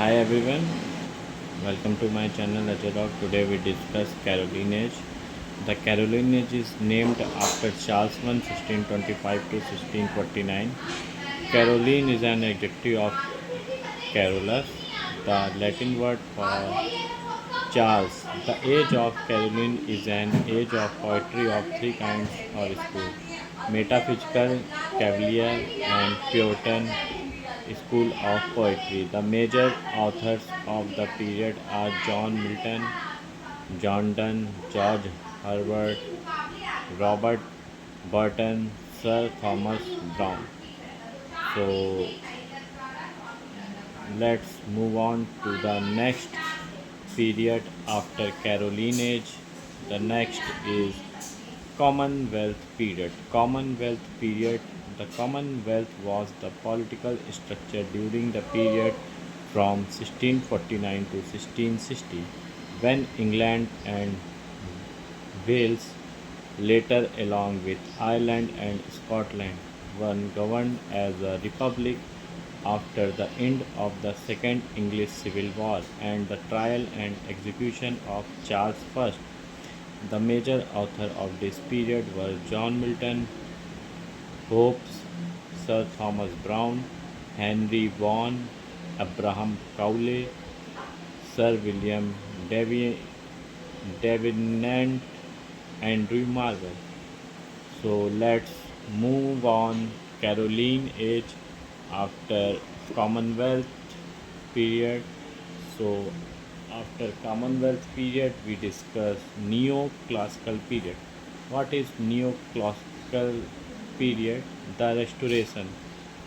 Hi everyone, welcome to my channel Ajalog. Today we discuss Carolinage. The Carolinage is named after Charles I, 1625 to 1649. Caroline is an adjective of Carolus, the Latin word for Charles. The age of Caroline is an age of poetry of three kinds or school: metaphysical, cavalier, and Puritan school of poetry. The major authors of the period are John Milton, John Donne, George Herbert, Robert Burton, Sir Thomas Browne. So let's move on to the next period after Carolinage. The next is Commonwealth period. Commonwealth period. The Commonwealth was the political structure during the period from 1649 to 1660, when England and Wales, later along with Ireland and Scotland, were governed as a republic after the end of the Second English Civil War and the trial and execution of Charles I. The major authors of this period were John Milton, Hobbes, Sir Thomas Browne, Henry Vaughan, Abraham Cowley, Sir William Davenant, Andrew Marvell. So let's move on. Caroline age after Commonwealth period. So after Commonwealth period we discuss Neoclassical period. What is Neoclassical period? The Restoration.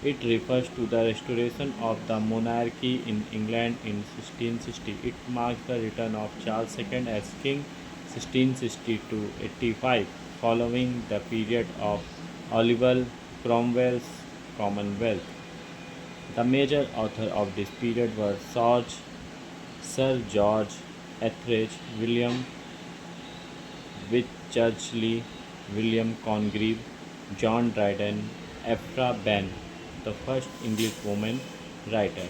It refers to the restoration of the monarchy in England in 1660. It marks the return of Charles II as king 1660 to 85, following the period of Oliver Cromwell's Commonwealth. The major authors of this period were Sir George Etheridge, William Wycherley, William Congreve, John Dryden, Ephra Behn, the first English woman writer.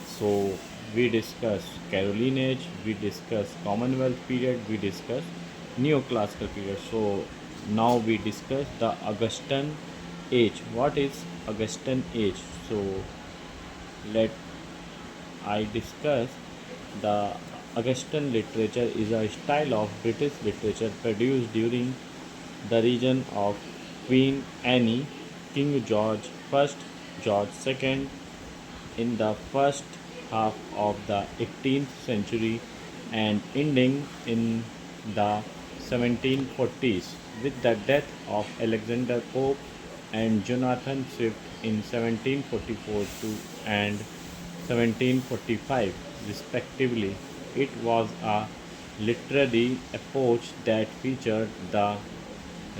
So we discuss Carolinage, we discuss Commonwealth period, we discuss Neoclassical period. So now we discuss the Augustan age. What is Augustan age? So let I discuss the Augustan literature is a style of British literature produced during the reign of Queen Anne, King George I, George II in the first half of the 18th century and ending in the 1740s with the death of Alexander Pope and Jonathan Swift in 1744 and 1745 respectively. It was a literary epoch that featured the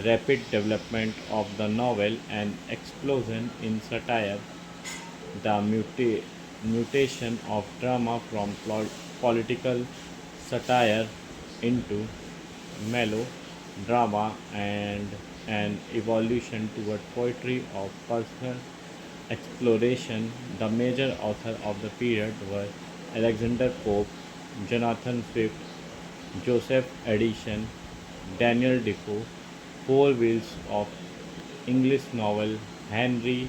rapid development of the novel and explosion in satire, the mutation of drama from political satire into melodrama, and an evolution toward poetry of personal exploration. The major authors of the period were Alexander Pope, Jonathan Swift, Joseph Addison, Daniel Defoe, Four Wheels of English novel, Henry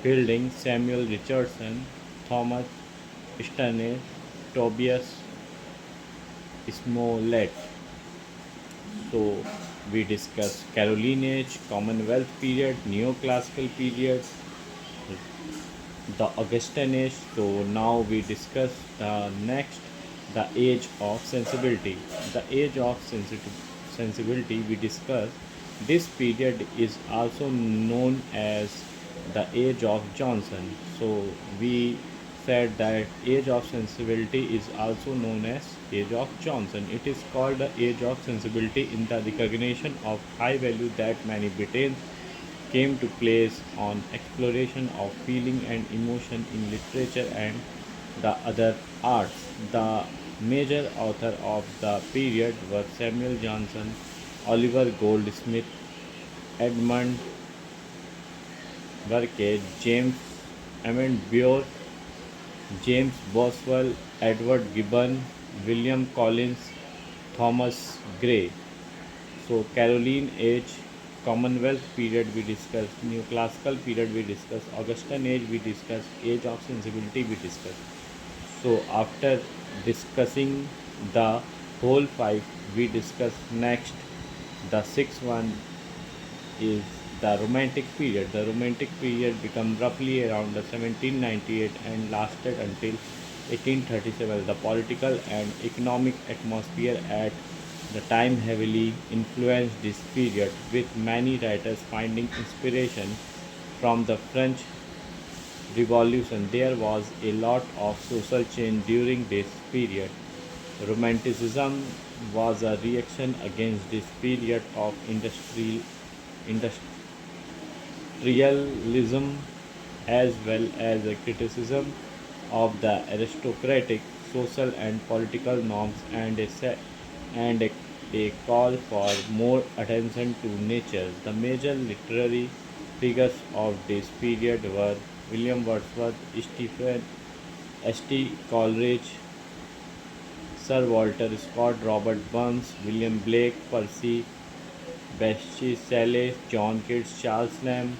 Fielding, Samuel Richardson, Thomas Stanley, Tobias Smollett. So we discuss Carolinage, Commonwealth period, Neoclassical period, the Augustan age. So now we discuss the next, the age of sensibility. The age of sensibility we discuss. This period is also known as the age of Johnson. So we said that age of sensibility is also known as age of Johnson. It is called the age of sensibility in the recognition of high value that many Britons came to place on exploration of feeling and emotion in literature and the other arts. The major author of the period were Samuel Johnson, Oliver Goldsmith, Edmund Burke, James Emmett Burke, James Boswell, Edward Gibbon, William Collins, Thomas Gray. So Caroline age, Commonwealth period we discussed, Neoclassical period we discussed, Augustan age we discussed, age of sensibility we discussed. So after discussing the whole five, we discuss next the sixth one is the Romantic period. The Romantic period became roughly around the 1798 and lasted until 1837. The political and economic atmosphere at the time heavily influenced this period, with many writers finding inspiration from the French Revolution. There was a lot of social change during this period. Romanticism was a reaction against this period of industrialism as well as a criticism of the aristocratic social and political norms and a call for more attention to nature. The major literary figures of this period were William Wordsworth, Stephen S.T. Coleridge, Sir Walter Scott, Robert Burns, William Blake, Percy Bysshe Shelley, John Keats, Charles Lamb,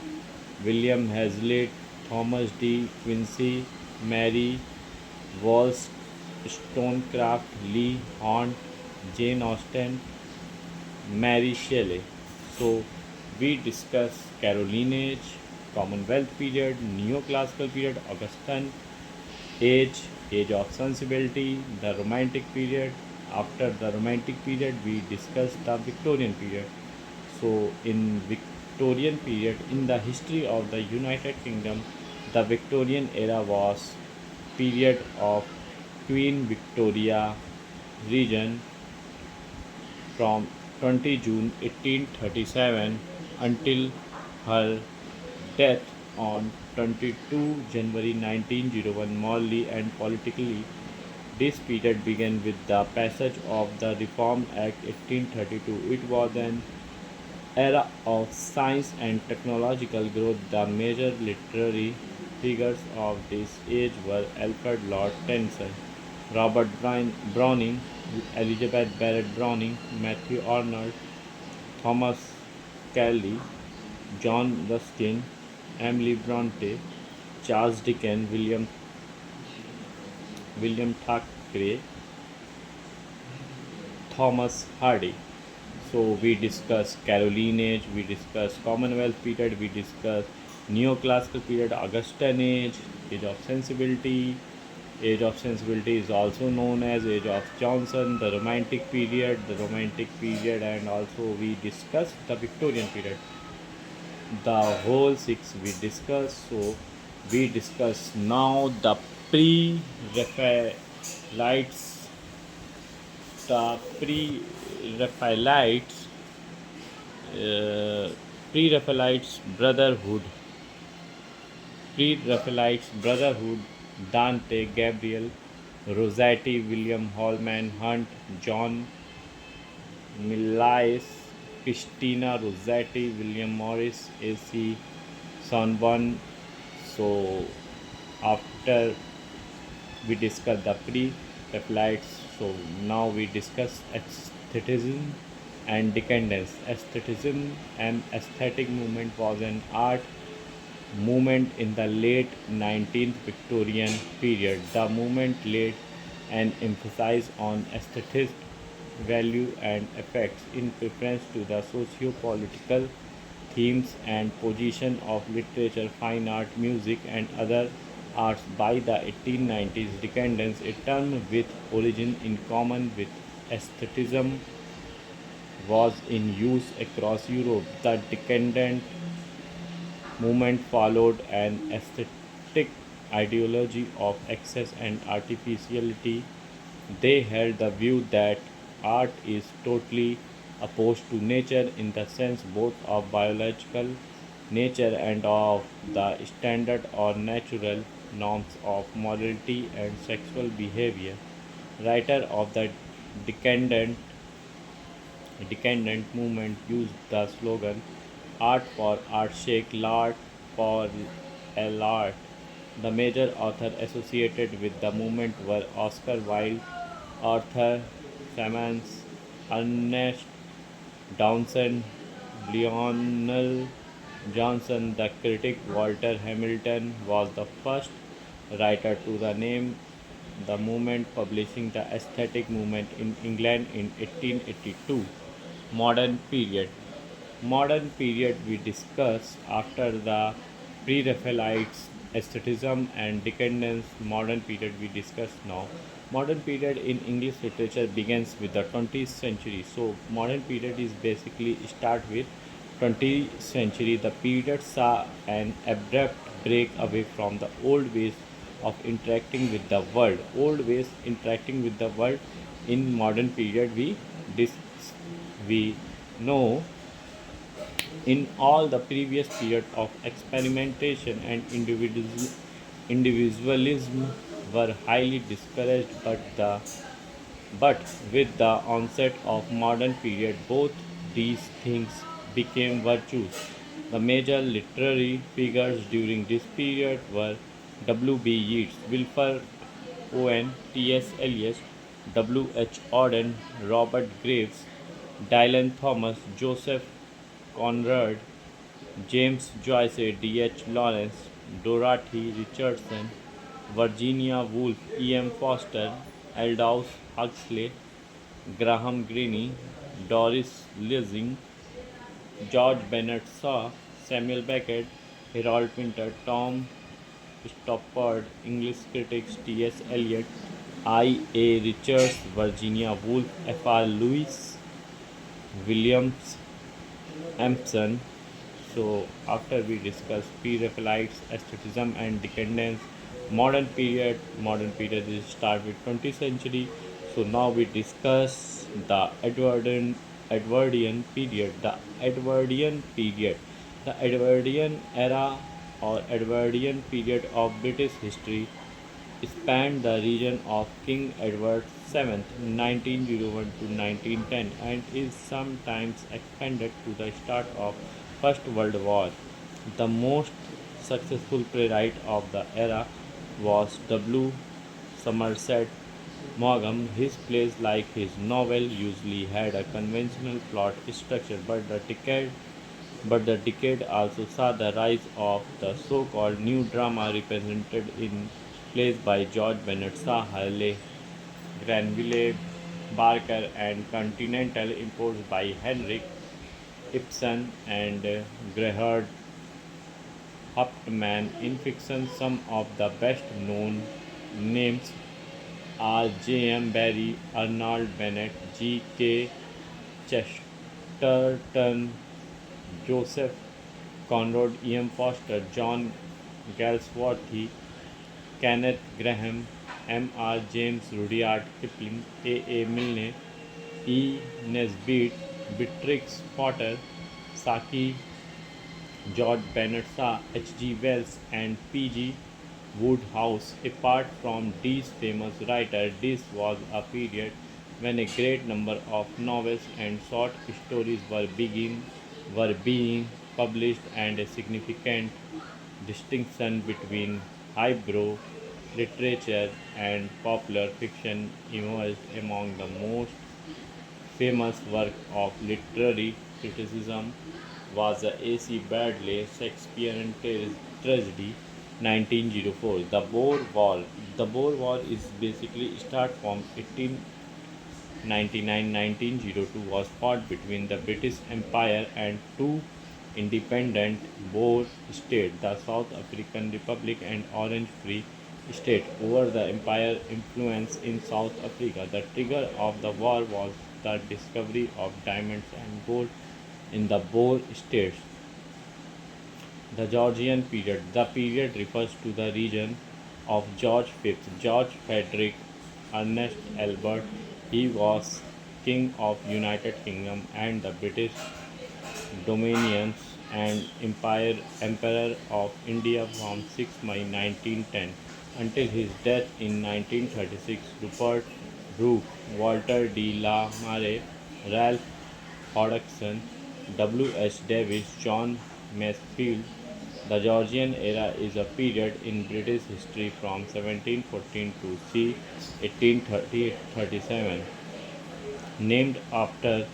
William Hazlitt, Thomas D. Quincy, Mary Wollstonecraft, Lee Hunt, Jane Austen, Mary Shelley. So we discuss Caroline age, Commonwealth period, Neoclassical period, Augustan age, age of sensibility, the Romantic period. After the Romantic period, we discuss the Victorian period. So in Victorian period, in the history of the United Kingdom, the Victorian era was period of Queen Victoria region from 20 June 1837 until her death on 22 January 1901. Morally and politically, this period began with the passage of the Reform Act 1832. It was an era of science and technological growth. The major literary figures of this age were Alfred Lord Tennyson, Robert Browning, Elizabeth Barrett Browning, Matthew Arnold, Thomas Kelly, John Ruskin, Emily Bronte, Charles Dickens, William Thackeray, Thomas Hardy. So we discuss Caroline age, we discuss Commonwealth period, we discuss Neoclassical period, Augustan age of sensibility. Age of sensibility is also known as Age of Johnson, the Romantic period, and also we discuss the Victorian period. The whole six we discuss. So we discuss now the pre-Raphaelites, the pre-Raphaelites, uh, pre-Raphaelites Brotherhood, pre-Raphaelites Brotherhood, Dante Gabriel Rossetti, William Holman Hunt, John Millais, Christina Rossetti, William Morris, A.C. Sonborn. So after we discuss the pre-Raphaelites, so now we discuss aestheticism and decadence. Aestheticism and aesthetic movement was an art movement in the late 19th Victorian period. The movement laid an emphasis on aesthetic value and effects in preference to the socio-political themes and position of literature, fine art, music, and other arts. By the 1890s, decadence, a term with origin in common with aestheticism, was in use across Europe. The decadent movement followed an aesthetic ideology of excess and artificiality. They held the view that art is totally opposed to nature in the sense both of biological nature and of the standard or natural norms of morality and sexual behavior. Writer of the decadent Decadent movement used the slogan "Art for art's sake, l'art pour l'art." The major authors associated with the movement were Oscar Wilde, Arthur Symons, Ernest Townsend, Lionel Johnson. The critic Walter Hamilton was the first writer to the name the movement, publishing the aesthetic movement in England in 1882. Modern period. Modern period we discuss after the pre-Raphaelites, aestheticism and decadence. Modern period we discuss now. Modern period in English literature begins with the 20th century. So modern period is basically start with 20th century. The period saw an abrupt break away from the old ways of interacting with the world. Old ways interacting with the world in modern period we know in all the previous period of experimentation and individualism were highly discouraged, but with the onset of modern period both these things became virtues. The major literary figures during this period were W. B. Yeats, Wilfred Owen, T. S. Eliot, W. H. Auden, Robert Graves, Dylan Thomas, Joseph Conrad, James Joyce, D. H. Lawrence, Dorothy Richardson, Virginia Woolf, E. M. Foster, Aldous Huxley, Graham Greene, Doris Lessing, George Bernard Shaw, Samuel Beckett, Harold Pinter, Tom Stoppard, English critics T. S. Eliot, I. A. Richards, Virginia Woolf, F. R. Lewis, Williams Empson. So after we discuss pre-Raphaelites, aestheticism and decadence, modern period is start with 20th century. So now we discuss the Edwardian period. The Edwardian era or Edwardian period of British history spanned the region of King Edward VII (1901 to 1910) and is sometimes expanded to the start of First World War. The most successful playwright of the era was W. Somerset Maugham. His plays, like his novel, usually had a conventional plot structure, but the decade also saw the rise of the so-called new drama represented in plays by George Bernard Shaw, Harley Granville Barker, and Continental imports by Henrik Ibsen and Gerhard Hauptmann. In fiction, some of the best known names are J. M. Barrie, Arnold Bennett, G. K. Chesterton, Joseph Conrad, E. M. Foster, John Galsworthy, Kenneth Grahame, M. R. James, Rudyard Kipling, A. A. Milne, E. Nesbit, Beatrix Potter, Saki, George Bernard Shaw, H. G. Wells, and P. G. Wodehouse. Apart from these famous writers, this was a period when a great number of novels and short stories were being published, and a significant distinction between highbrow literature and popular fiction emerged. Among the most famous work of literary criticism was the A. C. Bradley Shakespearean tragedy 1904. The Boer War. The Boer War is basically start from 1899-1902 was fought between the British Empire and two independent Boer states, the South African Republic and Orange Free State, over the empire influence in South Africa. The trigger of the war was the discovery of diamonds and gold in the Boer states. The Georgian period. The period refers to the region of George V, George Frederick Ernest Albert. He was king of United Kingdom and the British dominions and emperor of India from 6 May 1910 until his death in 1936. Rupert Brooke, Walter D. La Mare, Ralph Hodgson, W. H. Davis, John Masefield, The Georgian era is a period in British history from 1714 to c. 1830-37, named after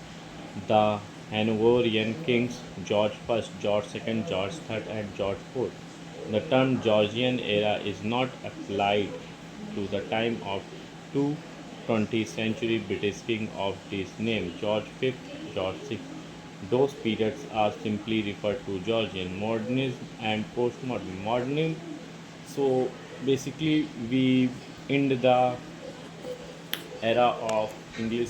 the Hanoverian kings George I, George II, George III, and George IV. The term Georgian era is not applied to the time of two 20th century British kings of this name, George V, George VI. Those periods are simply referred to Georgian modernism and postmodern. Modernism, so basically we end the era of English